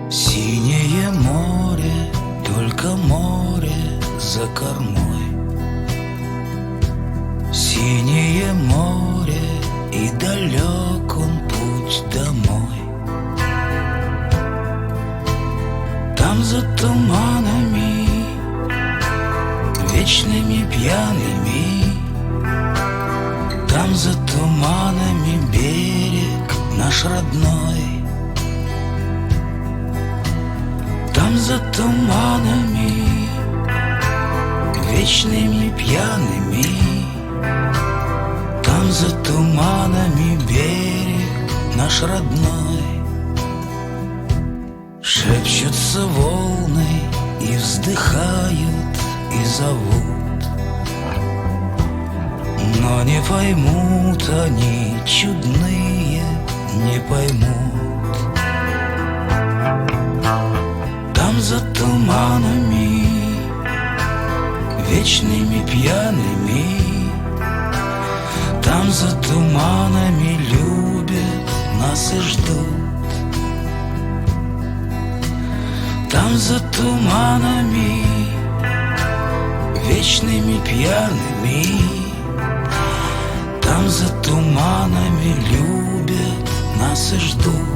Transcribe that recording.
Синее море, только море за кормой. Синее море, и далек он путь домой. Там за туманами, вечными пьяными, там за туманами берег наш родной. Там за туманами, вечными пьяными, там за туманами берег наш родной. Шепчутся волны и вздыхают, и зовут, но не поймут они, чудные, не поймут. Там за туманами, вечными пьяными, там за туманами любят нас и ждут. Там за туманами, вечными пьяными, там за туманами любят нас и ждут.